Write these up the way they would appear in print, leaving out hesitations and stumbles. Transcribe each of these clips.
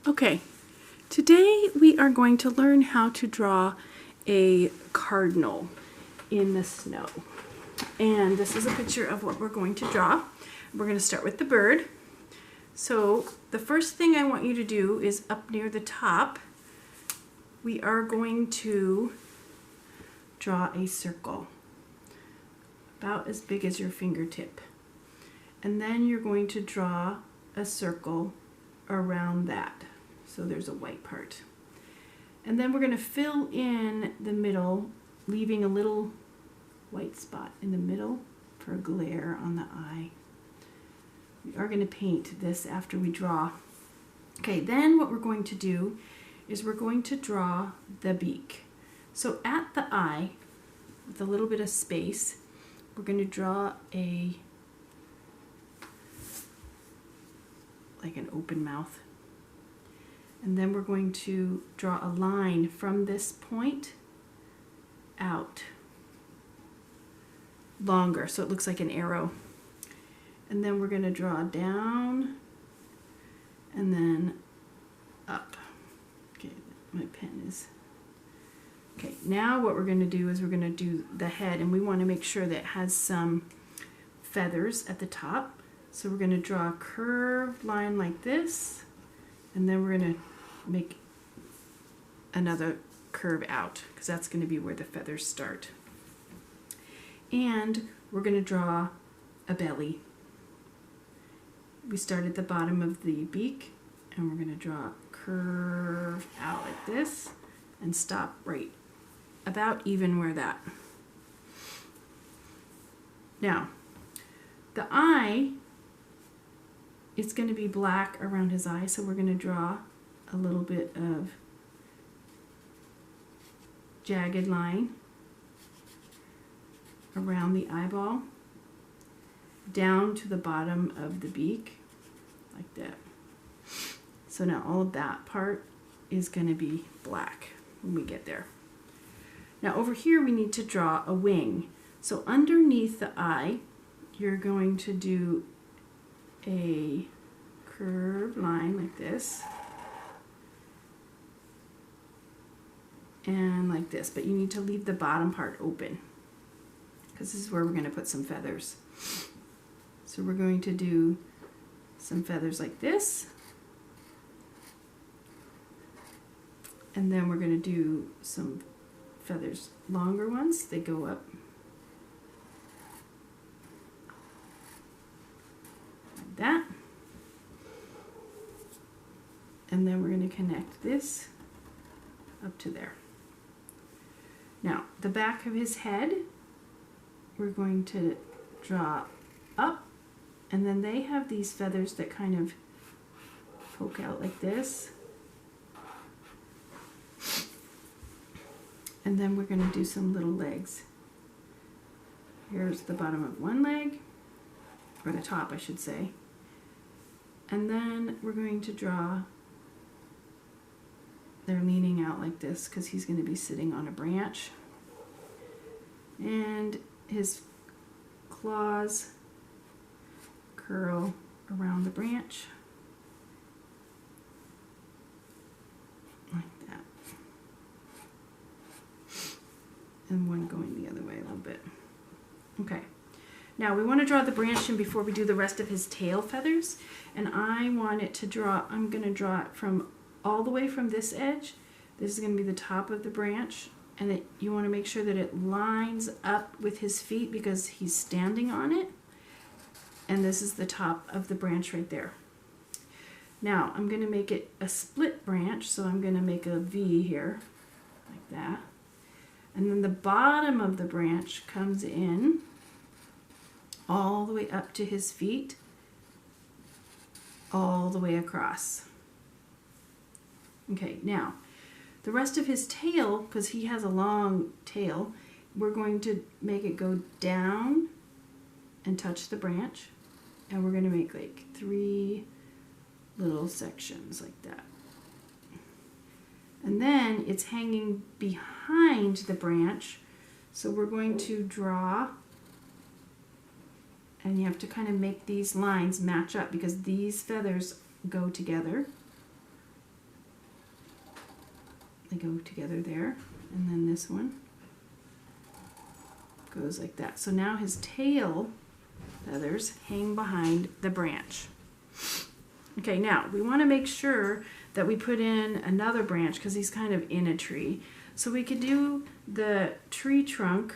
Okay, today we are going to learn how to draw a cardinal in the snow. And this is a picture of what we're going to draw. We're going to start with the bird. So the first thing I want you to do is up near the top, we are going to draw a circle about as big as your fingertip. And then you're going to draw a circle around that. So there's a white part. And then we're going to fill in the middle, leaving a little white spot in the middle for a glare on the eye. We are going to paint this after we draw. Okay, then what we're going to do is we're going to draw the beak. So at the eye, with a little bit of space, we're going to draw like an open mouth. And then we're going to draw a line from this point out, longer, so it looks like an arrow. And then we're going to draw down and then up. Okay, my pen is... Okay, now what we're going to do is we're going to do the head, and we want to make sure that it has some feathers at the top. So we're going to draw a curved line like this, and then we're going to make another curve out, because that's going to be where the feathers start. And we're going to draw a belly. We start at the bottom of the beak, and we're going to draw a curve out like this, and stop right about even where that. Now, the eye, it's going to be black around his eye, so we're going to draw a little bit of jagged line around the eyeball, down to the bottom of the beak, like that. So now all of that part is going to be black when we get there. Now over here we need to draw a wing. So underneath the eye, you're going to do a curved line like this and like this, but you need to leave the bottom part open because this is where we're going to put some feathers. So we're going to do some feathers like this, and then we're going to do some feathers, longer ones, they go up like that. And then we're going to connect this up to there. Now, the back of his head, we're going to draw up, and then they have these feathers that kind of poke out like this. And then we're going to do some little legs. Here's the bottom of one leg, or the top, I should say. And then we're going to draw, they're leaning out like this because he's going to be sitting on a branch. And his claws curl around the branch like that. And one going the other way a little bit. Okay. Now we want to draw the branch in before we do the rest of his tail feathers. And I want it to draw, I'm going to draw it from all the way from this edge. This is going to be the top of the branch. And you want to make sure that it lines up with his feet because he's standing on it. And this is the top of the branch right there. Now I'm going to make it a split branch, so I'm going to make a V here, like that. And then the bottom of the branch comes in all the way up to his feet, all the way across. Okay, now the rest of his tail, because he has a long tail, we're going to make it go down and touch the branch, and we're going to make like 3 little sections like that. And then it's hanging behind the branch, so we're going to draw, and you have to kind of make these lines match up because these feathers go together They go together there, and then this one goes like that. So now his tail feathers hang behind the branch. Okay, now we want to make sure that we put in another branch because he's kind of in a tree. So we could do the tree trunk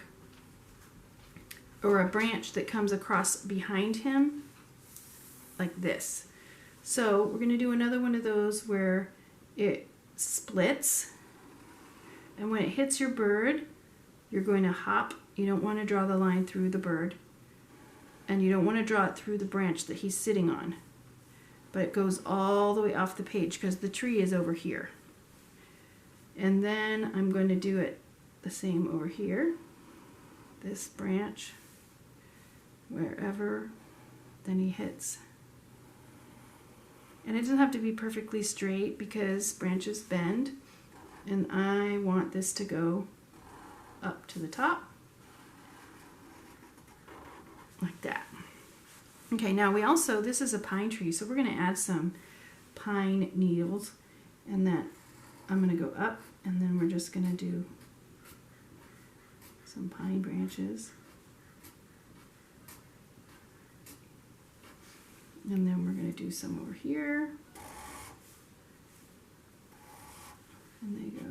or a branch that comes across behind him like this. So we're going to do another one of those where it splits, and when it hits your bird, you're going to hop. You don't want to draw the line through the bird, and you don't want to draw it through the branch that he's sitting on, but it goes all the way off the page because the tree is over here. And then I'm going to do it the same over here, this branch, wherever then he hits. And it doesn't have to be perfectly straight because branches bend, and I want this to go up to the top like that. Okay, now we also, this is a pine tree, so we're going to add some pine needles, and that I'm going to go up, and then we're just going to do some pine branches. And then we're going to do some over here. And they go.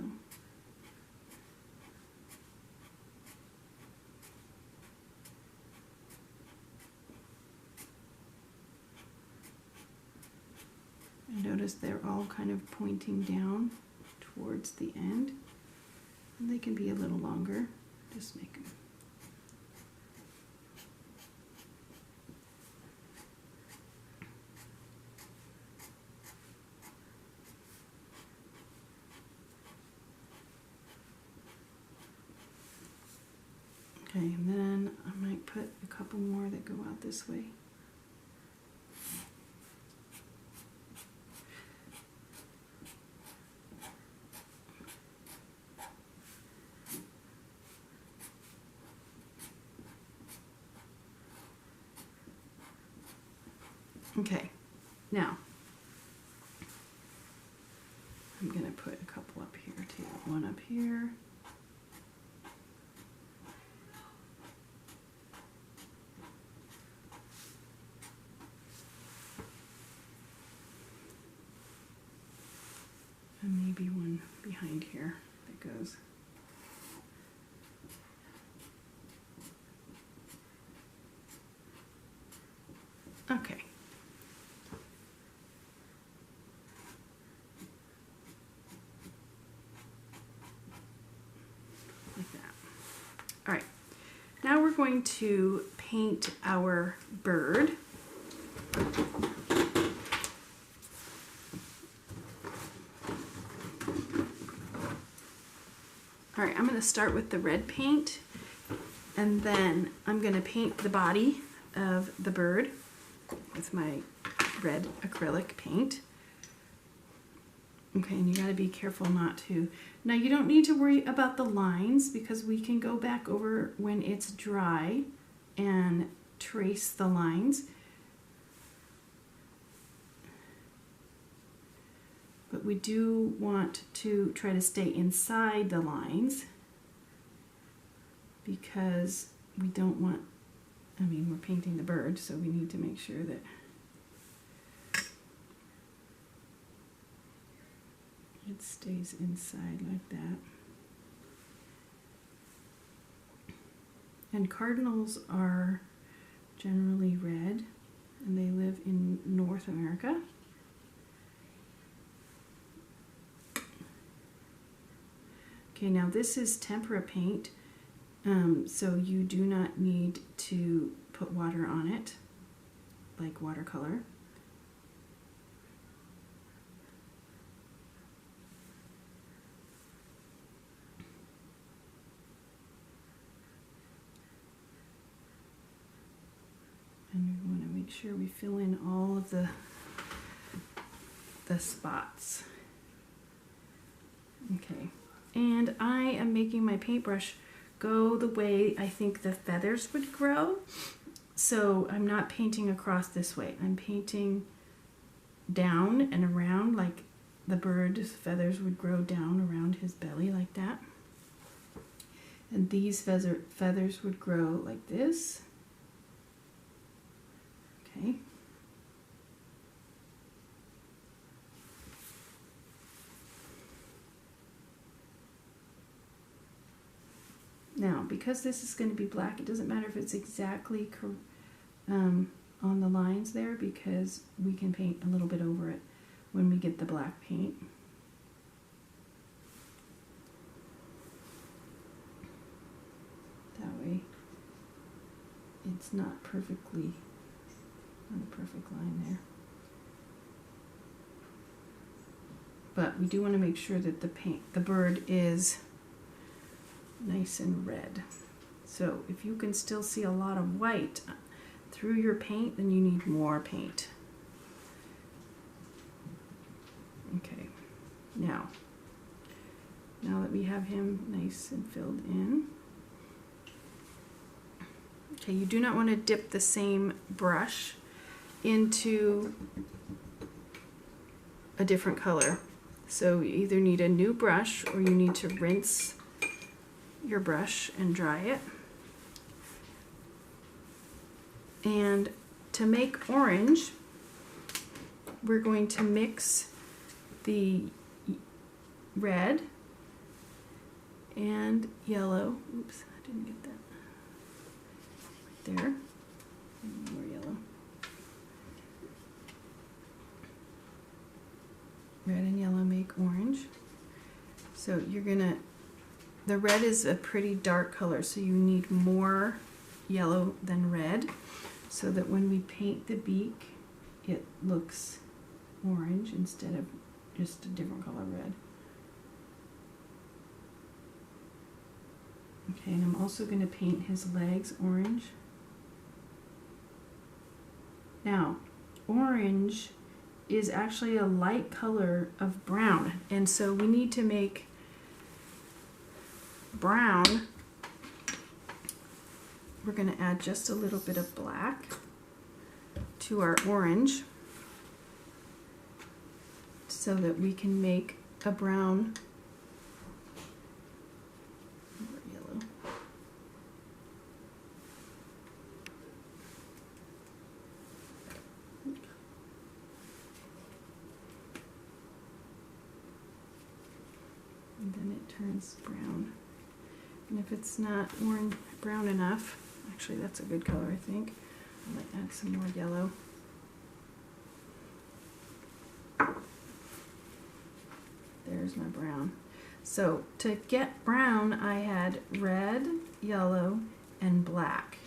And notice they're all kind of pointing down towards the end. And they can be a little longer. Just make them. Okay, and then I might put a couple more that go out this way. Okay, now I'm going to put a couple up here too. One up here. And maybe one behind here that goes. Okay. Like that. All right. Now we're going to paint our bird. All right, I'm going to start with the red paint, and then I'm going to paint the body of the bird with my red acrylic paint. Okay, and you got to be careful not to. Now you don't need to worry about the lines because we can go back over when it's dry and trace the lines. But we do want to try to stay inside the lines because we don't want, I mean, we're painting the bird, so we need to make sure that it stays inside like that. And cardinals are generally red, and they live in North America. Okay, now this is tempera paint, so you do not need to put water on it, like watercolor. And we want to make sure we fill in all of the spots. Okay. And I am making my paintbrush go the way I think the feathers would grow. So I'm not painting across this way. I'm painting down and around like the bird's feathers would grow down around his belly like that. And these feathers would grow like this. Okay. Now, because this is going to be black, it doesn't matter if it's exactly on the lines there, because we can paint a little bit over it when we get the black paint. That way it's not perfectly on a perfect line there. But we do want to make sure that the bird is nice and red. So if you can still see a lot of white through your paint, then you need more paint. Okay, now that we have him nice and filled in, okay, you do not want to dip the same brush into a different color. So you either need a new brush or you need to rinse your brush and dry it. And to make orange, we're going to mix the red and yellow. Oops, I didn't get that. Right there. And more yellow. Red and yellow make orange. So you're gonna, the red is a pretty dark color, so you need more yellow than red, so that when we paint the beak, it looks orange instead of just a different color red. Okay, and I'm also going to paint his legs orange. Now, orange is actually a light color of brown, and so we need to make brown. We're going to add just a little bit of black to our orange so that we can make a brown or yellow. And then it turns brown. And if it's not brown enough, actually that's a good color, I think. I might add some more yellow. There's my brown. So to get brown, I had red, yellow, and black.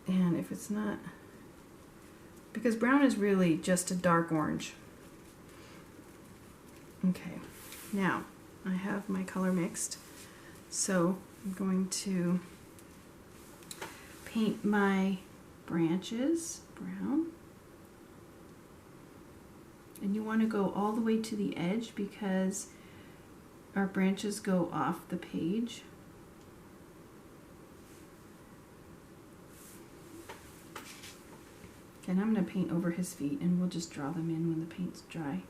And if it's not, because brown is really just a dark orange. Okay, now I have my color mixed, so I'm going to paint my branches brown. And you want to go all the way to the edge because our branches go off the page. And I'm going to paint over his feet, and we'll just draw them in when the paint's dry.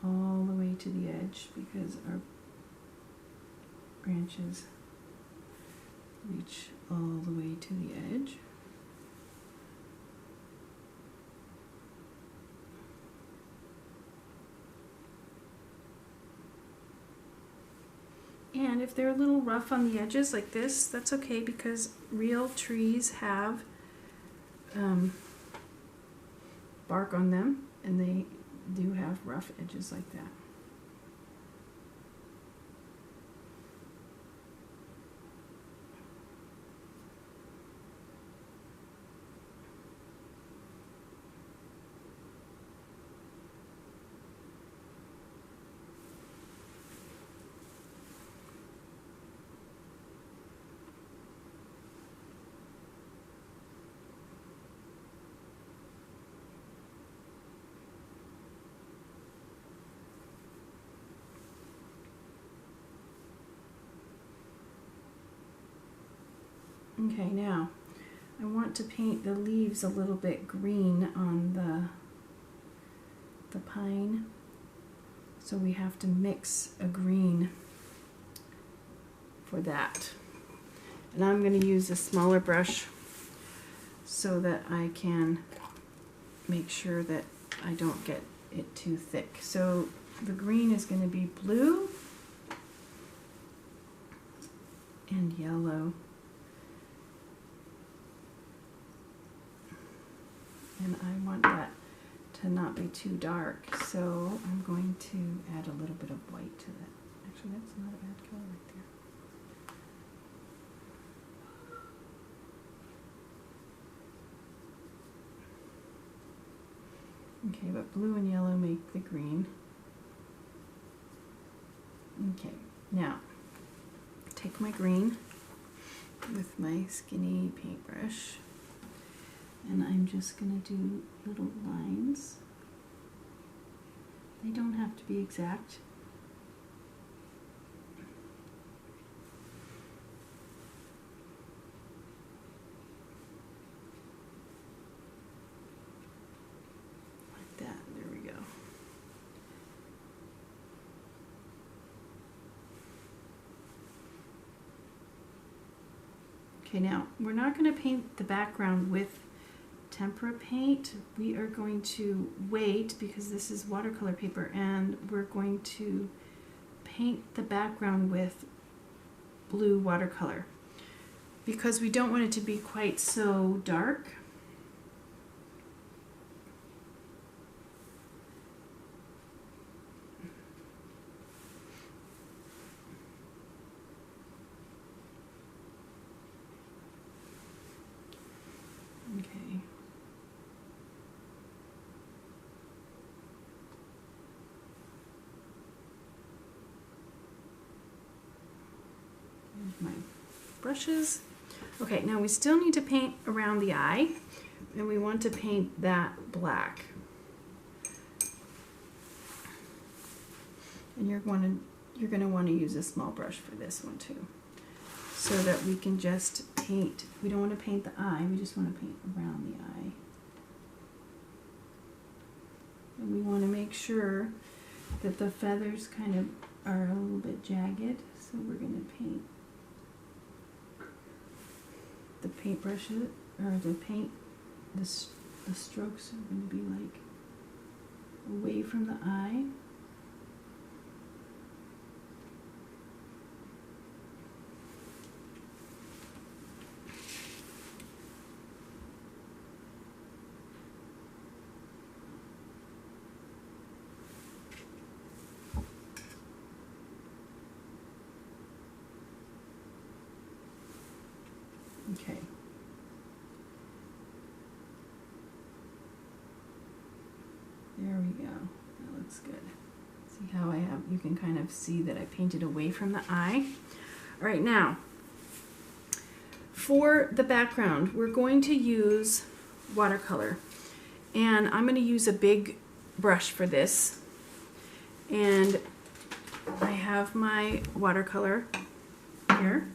All the way to the edge because our branches reach all the way to the edge. And if they're a little rough on the edges like this, that's okay because real trees have bark on them, and they do have rough edges like that. Okay, now I want to paint the leaves a little bit green on the pine, so we have to mix a green for that. And I'm going to use a smaller brush so that I can make sure that I don't get it too thick. So the green is going to be blue and yellow. And I want that to not be too dark, so I'm going to add a little bit of white to that. Actually, that's not a bad color right there. Okay, but blue and yellow make the green. Okay, now take my green with my skinny paintbrush, and I'm just going to do little lines. They don't have to be exact. Like that, there we go. Okay, now we're not going to paint the background with tempera paint. We are going to wait because this is watercolor paper, and we're going to paint the background with blue watercolor because we don't want it to be quite so dark. Okay. There's my brushes. Okay, now we still need to paint around the eye, and we want to paint that black. And you're going to want to use a small brush for this one too, so that we can just paint. We don't want to paint the eye, we just want to paint around the eye. And we want to make sure that the feathers kind of are a little bit jagged, so we're going to paint the paintbrushes, or the paint, the strokes are going to be like away from the eye. Okay. There we go. That looks good. See how you can kind of see that I painted away from the eye. All right, now, for the background, we're going to use watercolor. And I'm going to use a big brush for this. And I have my watercolor here.